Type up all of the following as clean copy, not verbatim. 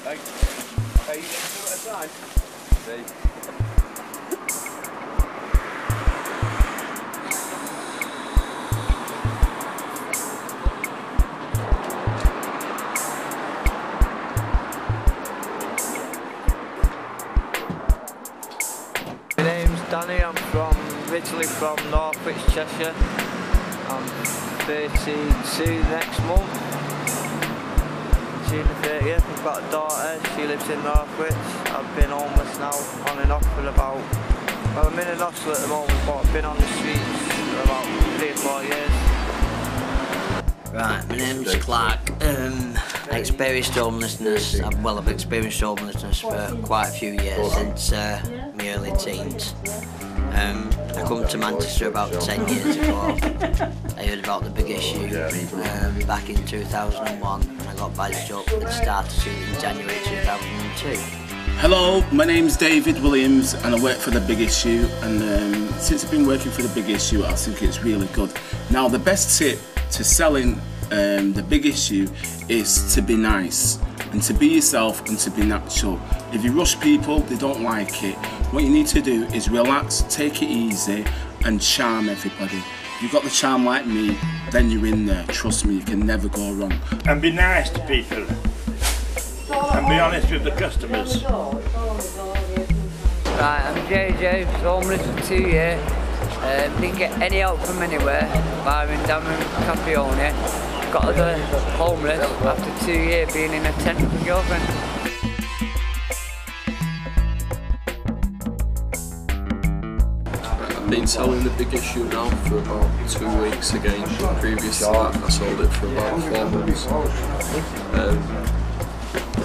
Hey, you get to do it aside? See? My name's Danny, I'm originally from Northwich, Cheshire. I'm 32 next month, June the 30th. I've got a daughter, she lives in Northwich. I've been homeless now, on and off for about, well, I'm in an hostel at the moment, but I've been on the streets for about 3 or 4 years. Right, my name's Clark. Experienced homelessness, I've experienced homelessness for quite a few years, since my early teens. I come to Manchester about 10 years ago. I heard about the big issue back in 2001, and I got badged up and started in January 2002. Hello, my name's David Williams and I work for The Big Issue, and since I've been working for The Big Issue I think it's really good. Now the best tip to selling The Big Issue is to be nice and to be yourself and to be natural. If you rush people, they don't like it. What you need to do is relax, take it easy and charm everybody. If you've got the charm like me, then you're in there. Trust me, you can never go wrong. And be nice to people. And be honest with the customers. Right, I'm JJ, homeless for 2 years. Didn't get any help from anywhere, barring Damon Caprione. Got other homeless after 2 years being in a tent with my girlfriend. I've been selling The Big Issue now for about 2 weeks again. Previous to that I sold it for about 4 months.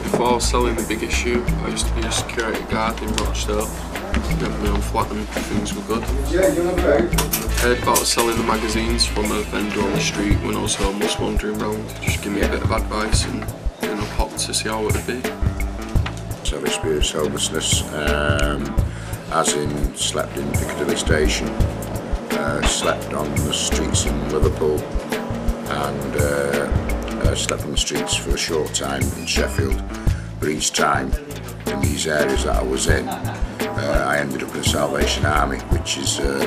Before selling The Big Issue I used to be a security guard in Rochdale. I had my own flat and things were good. I heard about selling the magazines from a vendor on the street when I was homeless wandering around. Just give me a bit of advice and popped to see how it would be. So I've experienced homelessness, as in slept in Piccadilly Station, slept on the streets in Liverpool, and slept on the streets for a short time in Sheffield. But each time in these areas that I was in, I ended up in the Salvation Army, which is a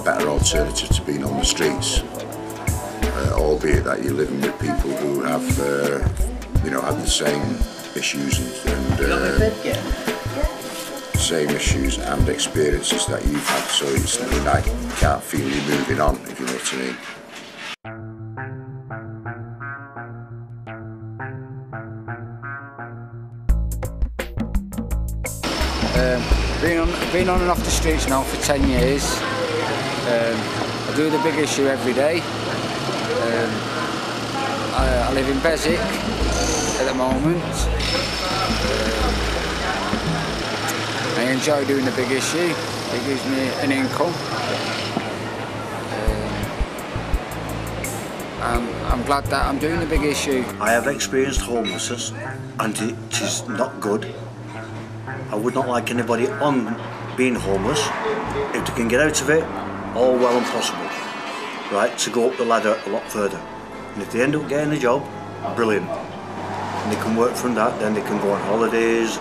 better alternative to being on the streets, albeit that you're living with people who have have the same issues and same issues and experiences that you've had, so it's something like you can't feel you moving on, if you know what I mean. Been on and off the streets now for 10 years. I do The Big Issue every day. I live in Beswick at the moment. I enjoy doing The Big Issue. It gives me an income. I'm glad that I'm doing The Big Issue. I have experienced homelessness and it is not good. I would not like anybody on being homeless. If they can get out of it, all well and possible, right, to go up the ladder a lot further. And if they end up getting a job, brilliant. And they can work from that, then they can go on holidays,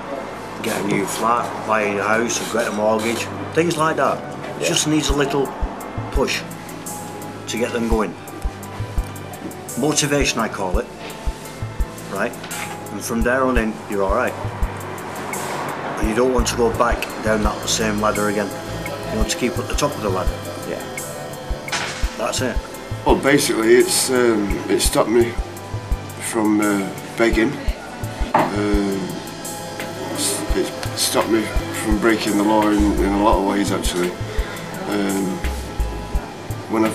get a new flat, buy a house, or get a mortgage, things like that. It just needs a little push to get them going. Motivation, I call it, right? And from there on in, you're all right. And you don't want to go back down that same ladder again. You want to keep at the top of the ladder. Yeah. That's it. Well, basically, it stopped me from begging. It stopped me from breaking the law in a lot of ways, actually. When I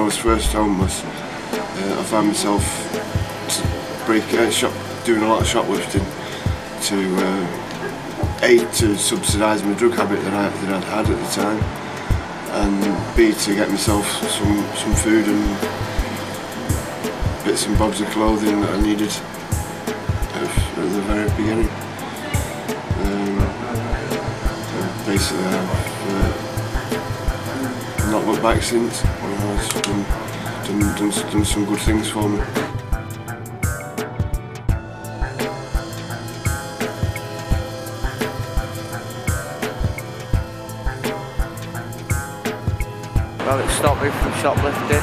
was first homeless, I found myself doing a lot of shoplifting to A, to subsidise my drug habit that I'd had at the time, and B, to get myself some food and bits and bobs of clothing that I needed at the very beginning. Basically, I've not looked back since. It's done some good things for me. well, it stopped me from shoplifting,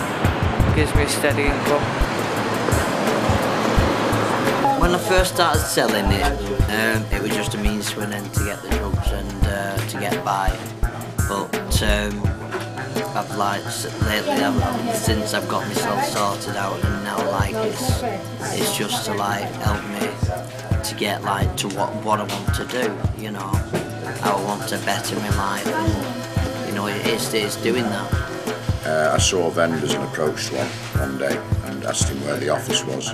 gives me a steady income. When I first started selling it was just a means to an end to get the drugs and to get by. But I've lately, since I've got myself sorted out, and now like it's just to like help me to get like to what I want to do. You know, how I want to better my life, and you know it's doing that. I saw vendors and approached one day and asked him where the office was.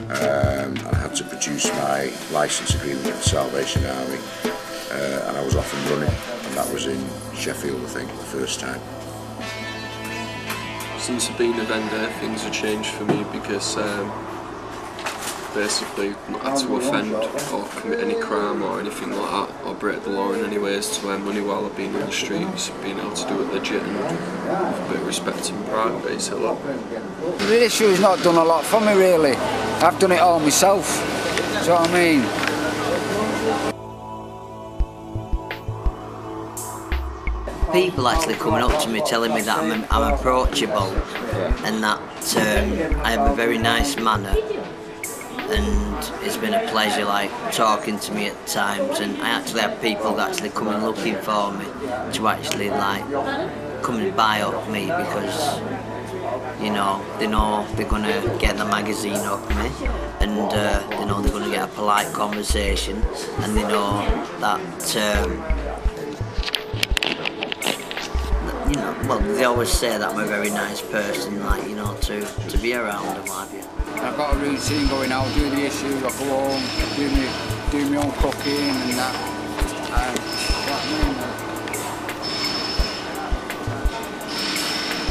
I had to produce my licence agreement with the Salvation Army, and I was off and running, and that was in Sheffield, I think, the first time. Since I've been a vendor, things have changed for me because basically not had to offend or commit any crime or anything like that, or break the law in any ways to earn money while I've been on the streets, being able to do it legit and with a bit of respect and pride, basically. The issue's not done a lot for me really. I've done it all myself, do you know what I mean? People actually coming up to me telling me that I'm approachable and that I have a very nice manner, and it's been a pleasure like talking to me at times, and I actually have people actually coming looking for me to actually like come and buy up me because you know they're going to get the magazine off me, and they know they're going to get a polite conversation, and they know that you know, well, they always say that I'm a very nice person, like, you know, to be around and what have you. I've got a routine going out, do the issues, I go home, do my own cooking and that.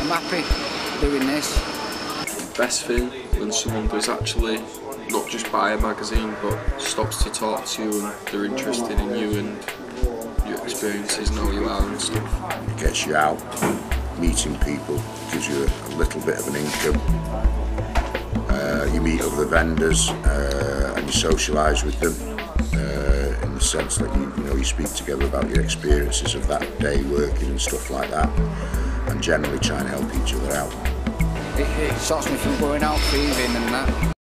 I'm happy doing this. Best thing when someone does actually not just buy a magazine but stops to talk to you and they're interested in you and your experiences and how you are and stuff. It gets you out, meeting people, gives you a little bit of an income. You meet other vendors and you socialise with them in the sense that you speak together about your experiences of that day working and stuff like that, and generally try and help each other out. It stops me from going out thieving and that.